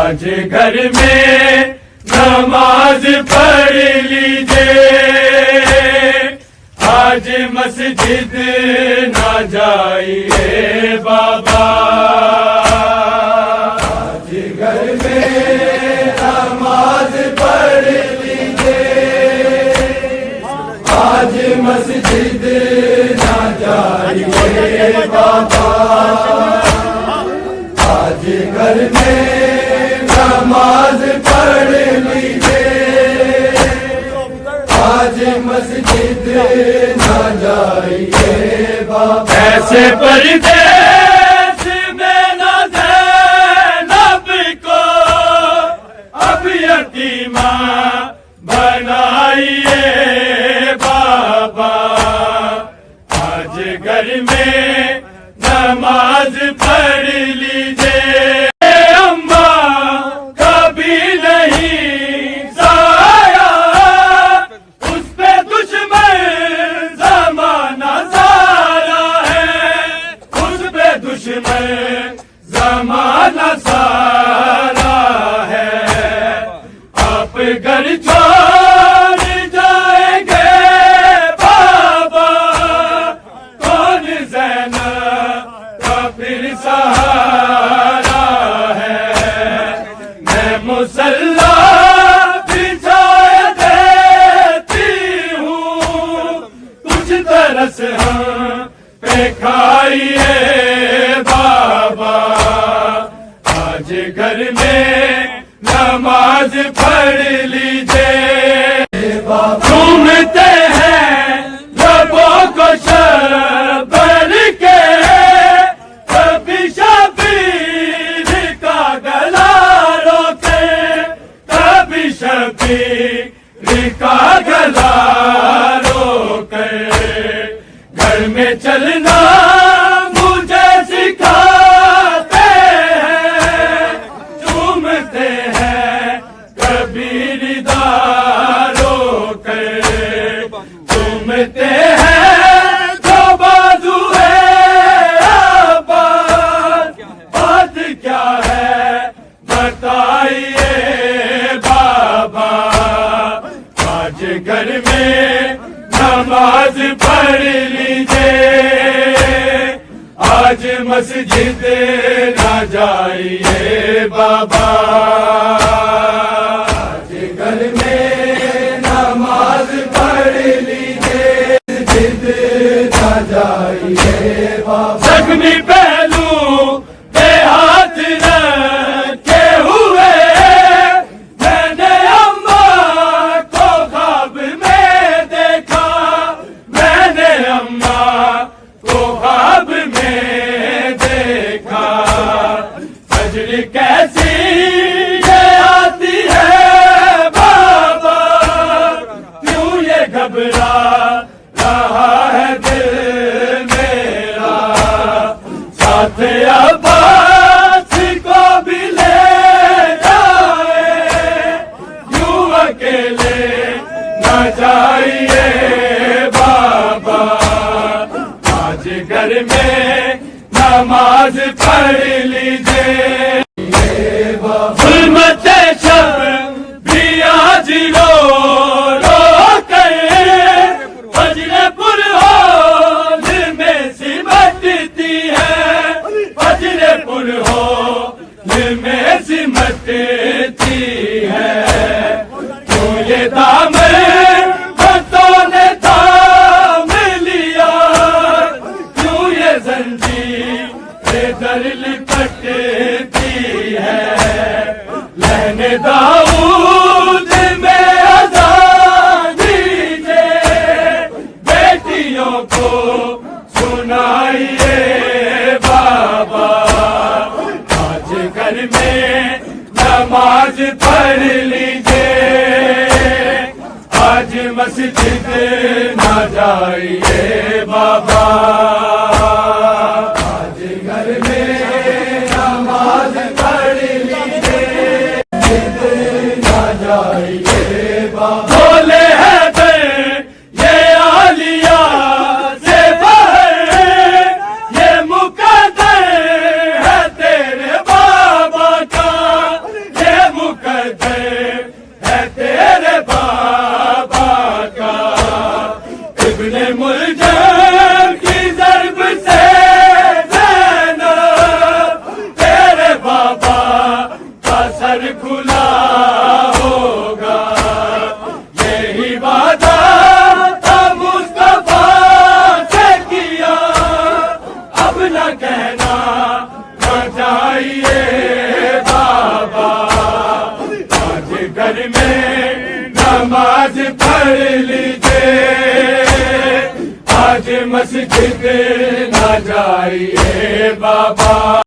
آج گھر میں نماز پڑھ لیجئے، آج مسجد نہ جائیے بابا، آج گھر میں نماز پڑھ لیجئے، آج مسجد نہ جائیے بابا، آج گھر میں نماز پڑھ لیجئے، آج مسجد نہ جائیے بابا، ایسے پردیس میں نہ زینب کو اب یتیمہ بنائیے بابا، آج گھر میں نماز پڑھ لیجئے، اماں کبھی نہیں سایا، اس پہ دشمن زمانہ سارا ہے، اس پہ دشمن زمانہ سارا ہے، آپ گھر چھوڑ جائیں گے بابا، کون زینب کا پھر سہارا ہے، میں مصلی بچھا دیتی ہوں، کچھ ترس ہم پہ کھائیے بابا، آج گھر میں نماز پڑھ لیجئے، گھومتے ہیں لبوں کو شبر کے، کبھی شبیر کا گلا روکے، کبھی شبیر کا گلا روکے، گھر میں چلنا مجھے سکھاتے ہیں، چومتے ہیں کبھی ردا روکے، چومتے ہیں جو بازو ہے آباد، بات کیا ہے بتائیے بابا، آج گھر میں نماز پڑھ لیجئے، آج مسجد نہ جائیے بابا، آج گھر میں نماز پڑھ لیجئے، مسجد نہ جائیے بابا، زخمی پہلو پہ ہاتھ رکھے ہوئے، میں نے اماں کو خواب میں دیکھا، میں نے اماں کو خواب میں دیکھا، فجر کیسی یہ آتی ہے بابا، کیوں یہ گھبرا رہا ہے دل میرا، ساتھ عباس کو بھی لے جائے، کیوں اکیلے نہ جائیے بابا، آج گھر میں نماز پڑھ لیجئے، ظلمت شب بھی آج رو رو کر فجر پر ہول میں سمٹتی ہے، فجر پر ہول میں سمٹتی ہے، کیوں یہ دامن ہاتھوں نے تھام لیا، کیوں یہ زنجیر در لپٹتی ہے، لہن داؤد میں اذان دیجئے، بیٹیوں کو سنائیے بابا، آج گھر میں نماز پڑھ لیجئے، آج مسجد نہ جائیے بابا، آج گھر میں نماز پڑھ لیجئے، مسجد نہ جائیے بابا، بولے حیدر یہ عالیہ سے باہر، یہ مقدر ہے تیرے بابا کا، گھر میں نماز پڑھ لیجیے، آج مسجد نہ جائیے بابا۔